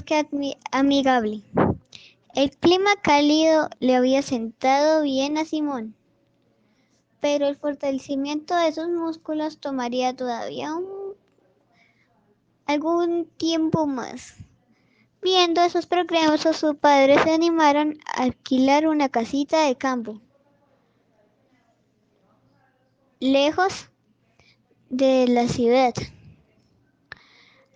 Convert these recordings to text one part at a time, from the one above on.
bosque amigable. El clima cálido le había sentado bien a Simón, pero el fortalecimiento de sus músculos tomaría todavía algún tiempo más. Viendo esos progresos, sus padres se animaron a alquilar una casita de campo, lejos de la ciudad,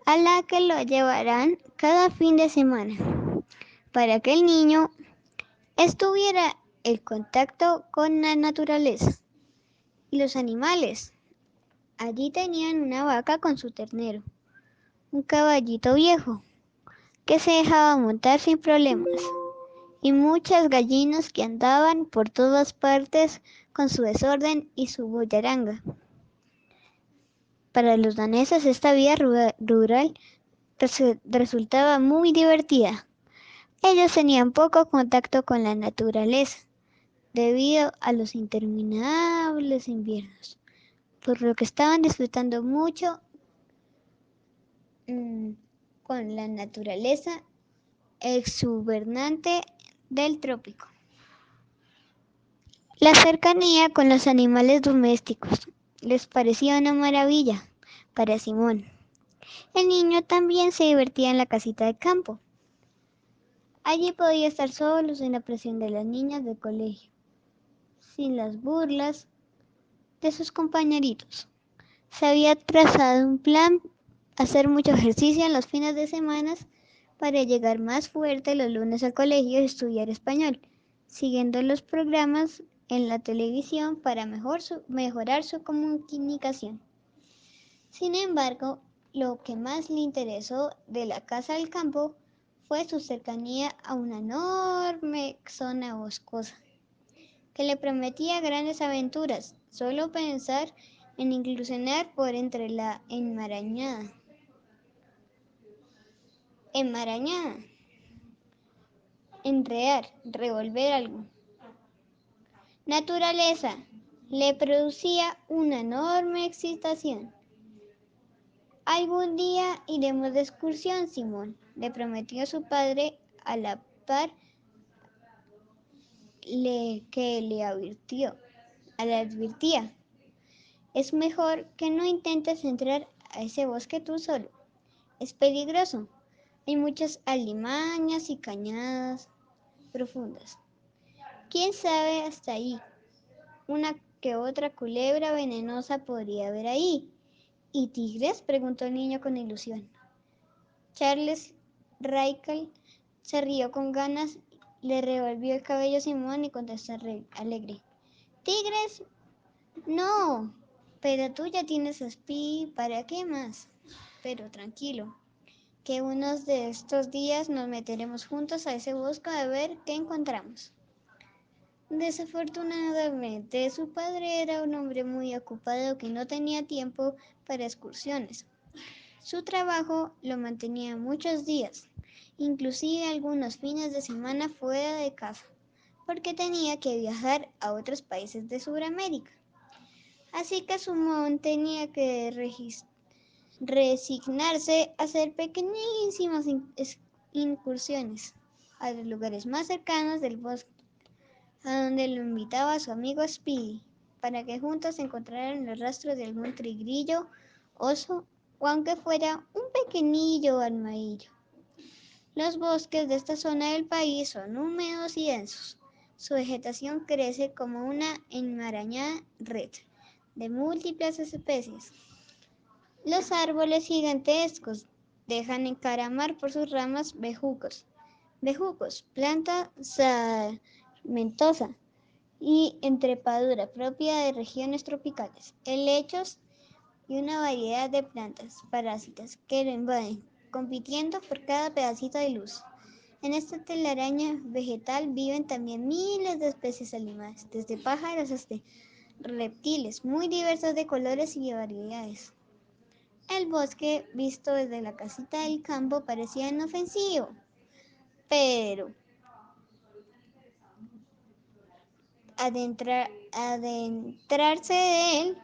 a la que lo llevarán cada fin de semana, para que el niño estuviera en contacto con la naturaleza y los animales. Allí tenían una vaca con su ternero, un caballito viejo que se dejaba montar sin problemas, y muchas gallinas que andaban por todas partes con su desorden y su bullaranga. Para los daneses esta vida rural resultaba muy divertida. Ellos tenían poco contacto con la naturaleza debido a los interminables inviernos, por lo que estaban disfrutando mucho con la naturaleza exuberante del trópico. La cercanía con los animales domésticos les parecía una maravilla para Simón. El niño también se divertía en la casita de campo. Allí podía estar solo sin la presión de las niñas del colegio, sin las burlas de sus compañeritos. Se había trazado un plan: hacer mucho ejercicio en los fines de semana para llegar más fuerte los lunes al colegio y estudiar español, siguiendo los programas en la televisión para mejorar su comunicación. Sin embargo, lo que más le interesó de la casa del campo fue su cercanía a una enorme zona boscosa, que le prometía grandes aventuras. Solo pensar en incursionar por entre la enmarañada, enredar, revolver algo. Naturaleza le producía una enorme excitación. Algún día iremos de excursión, Simón, le prometió su padre a la par que le advirtía. Es mejor que no intentes entrar a ese bosque tú solo. Es peligroso. Hay muchas alimañas y cañadas profundas. ¿Quién sabe hasta ahí? Una que otra culebra venenosa podría haber ahí. ¿Y tigres?, preguntó el niño con ilusión. Charles Raikal se rió con ganas, le revolvió el cabello a Simón y contestó alegre. ¿Tigres? No, pero tú ya tienes a Speedy, ¿para qué más? Pero tranquilo, que unos de estos días nos meteremos juntos a ese bosque a ver qué encontramos. Desafortunadamente, su padre era un hombre muy ocupado que no tenía tiempo para excursiones. Su trabajo lo mantenía muchos días, inclusive algunos fines de semana fuera de casa, porque tenía que viajar a otros países de Sudamérica. Así que Simón tenía que resignarse a hacer pequeñísimas incursiones a los lugares más cercanos del bosque, a donde lo invitaba su amigo Speedy, para que juntos encontraran los rastros de algún tigrillo, oso o aunque fuera un pequeñillo armadillo. Los bosques de esta zona del país son húmedos y densos. Su vegetación crece como una enmarañada red de múltiples especies. Los árboles gigantescos dejan encaramar por sus ramas bejucos, planta sarmentosa y trepadura propia de regiones tropicales, helechos y una variedad de plantas parásitas que lo invaden, compitiendo por cada pedacito de luz. En esta telaraña vegetal viven también miles de especies animales, desde pájaros hasta reptiles, muy diversos de colores y variedades. El bosque, visto desde la casita del campo, parecía inofensivo, pero adentrarse de él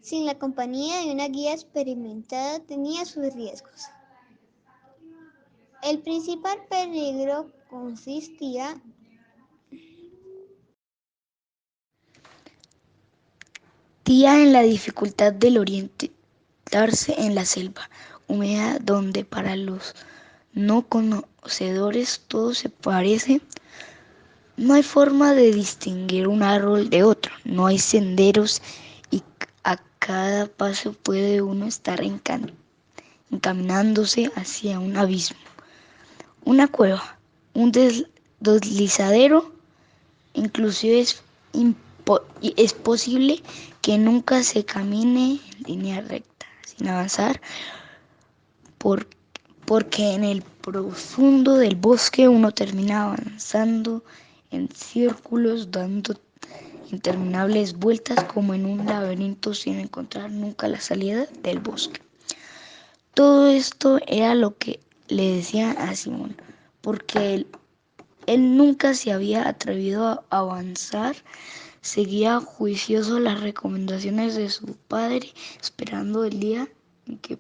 sin la compañía de una guía experimentada tenía sus riesgos. El principal peligro consistía en la dificultad del orientarse en la selva húmeda donde para los no conocedores todo se parece. No hay forma de distinguir un árbol de otro, no hay senderos y a cada paso puede uno estar encaminándose hacia un abismo, una cueva, un deslizadero. Inclusive es posible que nunca se camine en línea recta, sin avanzar, por, porque en el profundo del bosque uno termina avanzando en círculos, dando interminables vueltas como en un laberinto sin encontrar nunca la salida del bosque. Todo esto era lo que le decía a Simón, porque él nunca se había atrevido a avanzar. Seguía juicioso las recomendaciones de su padre, esperando el día en que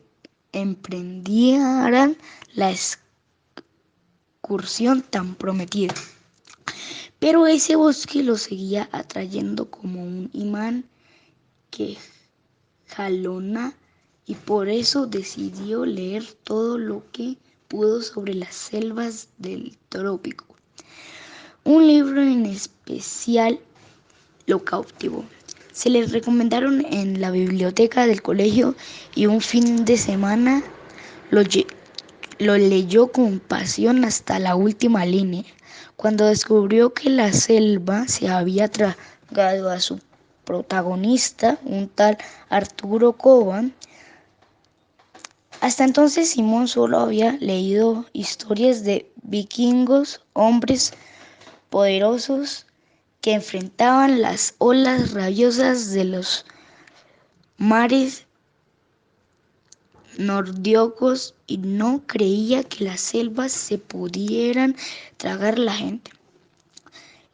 emprendieran la excursión tan prometida. Pero ese bosque lo seguía atrayendo como un imán que jalona, y por eso decidió leer todo lo que pudo sobre las selvas del trópico. Un libro en especial lo cautivó. Se le recomendaron en la biblioteca del colegio y un fin de semana lo, lo leyó con pasión hasta la última línea. Cuando descubrió que la selva se había tragado a su protagonista, un tal Arturo Coban. Hasta entonces Simón solo había leído historias de vikingos, hombres poderosos que enfrentaban las olas rabiosas de los mares nórdicos, y no creía que las selvas se pudieran tragar la gente.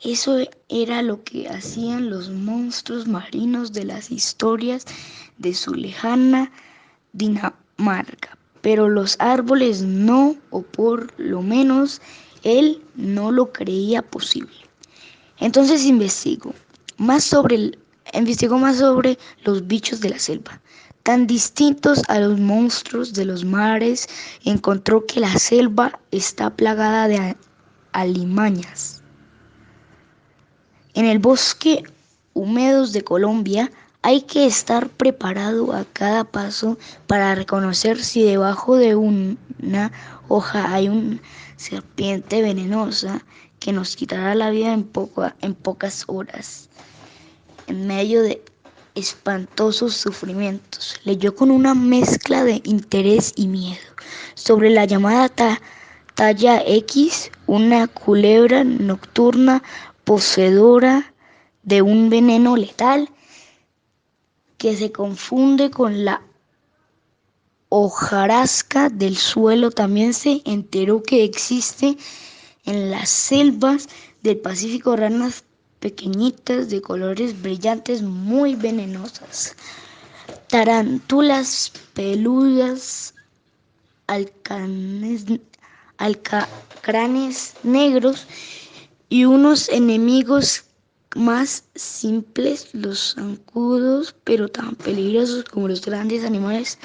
Eso era lo que hacían los monstruos marinos de las historias de su lejana Dinamarca. Pero los árboles no, o por lo menos él no lo creía posible. Entonces investigó más sobre los bichos de la selva, tan distintos a los monstruos de los mares. Encontró que la selva está plagada de alimañas. En el bosque húmedos de Colombia hay que estar preparado a cada paso para reconocer si debajo de una hoja hay una serpiente venenosa que nos quitará la vida en pocas horas. En medio de espantosos sufrimientos, leyó con una mezcla de interés y miedo sobre la llamada talla X, una culebra nocturna poseedora de un veneno letal que se confunde con la hojarasca del suelo. También se enteró que existe en las selvas del Pacífico ranas pequeñitas de colores brillantes muy venenosas, tarántulas peludas, alacranes negros y unos enemigos más simples, los zancudos, pero tan peligrosos como los grandes animales,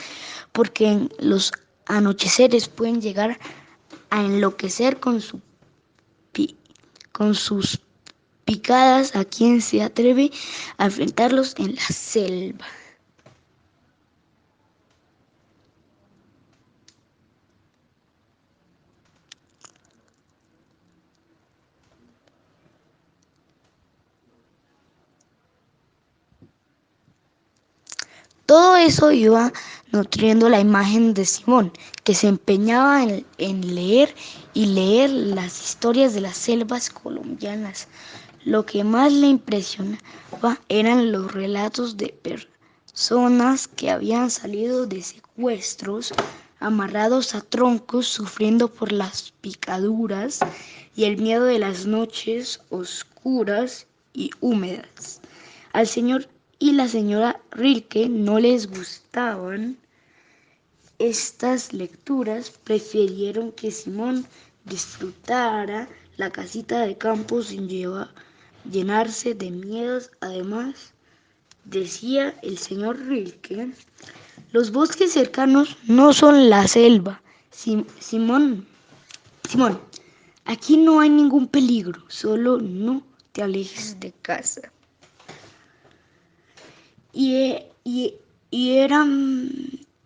porque en los anocheceres pueden llegar a enloquecer con sus picadas a quien se atreve a enfrentarlos en la selva. Todo eso iba nutriendo la imagen de Simón, que se empeñaba en leer y leer las historias de las selvas colombianas. Lo que más le impresionaba eran los relatos de personas que habían salido de secuestros, amarrados a troncos, sufriendo por las picaduras y el miedo de las noches oscuras y húmedas. Al señor y la señora Rilke no les gustaban estas lecturas, prefirieron que Simón disfrutara la casita de campo sin llenarse de miedos. Además, decía el señor Rilke, los bosques cercanos no son la selva. Simón, aquí no hay ningún peligro, solo no te alejes de casa. Y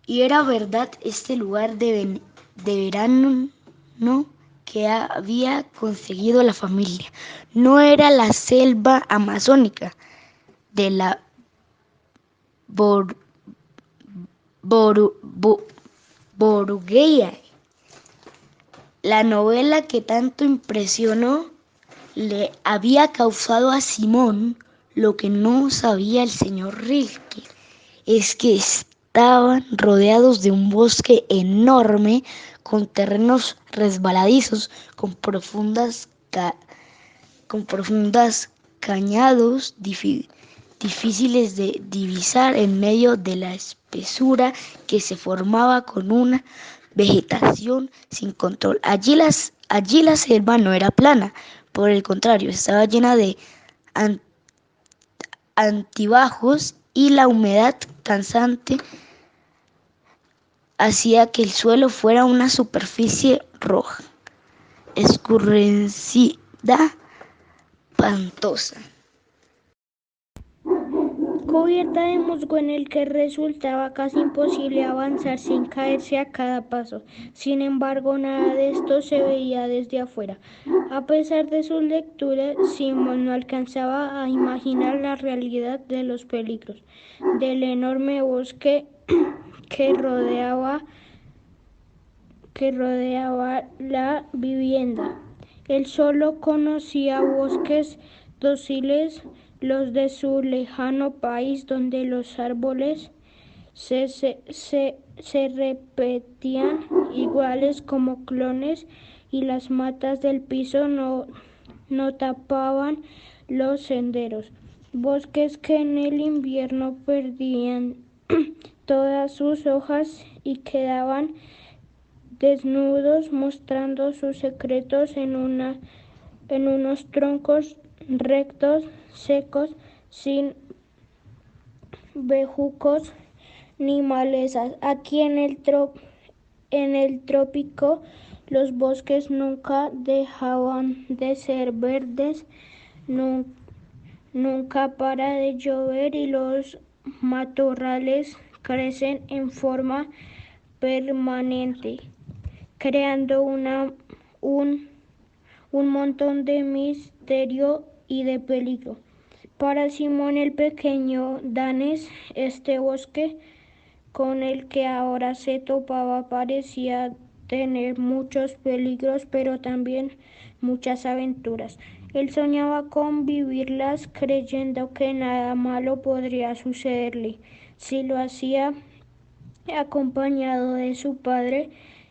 era verdad este lugar de verano, ¿no?, que había conseguido la familia. No era la selva amazónica de la Borugueya. La novela que tanto impresionó le había causado a Simón lo que no sabía el señor Rilke, es que estaban rodeados de un bosque enorme con terrenos resbaladizos, con profundas cañados difíciles de divisar en medio de la espesura que se formaba con una vegetación sin control. Allí la selva no era plana, por el contrario, estaba llena de altibajos y la humedad constante hacía que el suelo fuera una superficie roja, escurrecida, pantosa, cubierta de musgo en el que resultaba casi imposible avanzar sin caerse a cada paso. Sin embargo, nada de esto se veía desde afuera. A pesar de sus lecturas, Simón no alcanzaba a imaginar la realidad de los peligros del enorme bosque que rodeaba la vivienda. Él solo conocía bosques dóciles, los de su lejano país, donde los árboles se repetían iguales como clones y las matas del piso no tapaban los senderos. Bosques que en el invierno perdían todas sus hojas y quedaban desnudos, mostrando sus secretos en unos troncos rectos, secos, sin bejucos ni malezas. Aquí en el trópico, los bosques nunca dejaban de ser verdes, nunca para de llover y los matorrales crecen en forma permanente, creando un montón de misterio y de peligro. Para Simón el pequeño danés, este bosque con el que ahora se topaba parecía tener muchos peligros, pero también muchas aventuras. Él soñaba con vivirlas, creyendo que nada malo podría sucederle si lo hacía acompañado de su padre,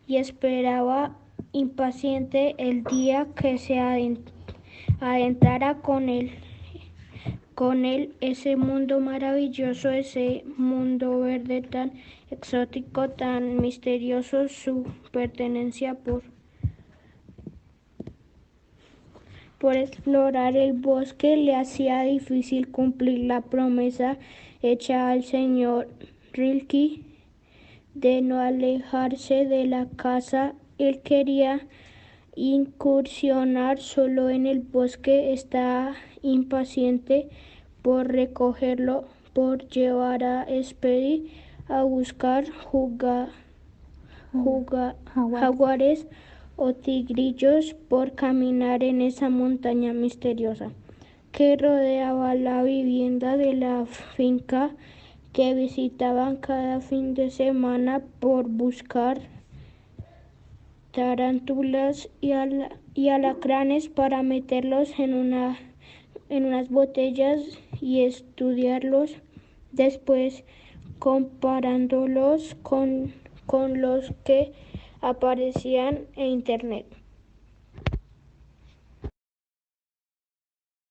y esperaba impaciente el día que se adentrara con él ese mundo maravilloso, ese mundo verde tan exótico, tan misterioso. Su pertenencia por explorar el bosque le hacía difícil cumplir la promesa hecha al señor Rilke de no alejarse de la casa. Él quería incursionar solo en el bosque, estaba impaciente por recogerlo, por llevar a Speedy a buscar jaguares o tigrillos, por caminar en esa montaña misteriosa que rodeaba la vivienda de la finca que visitaban cada fin de semana, por buscar tarántulas y alacranes para meterlos en unas botellas y estudiarlos después, comparándolos con los que aparecían en internet.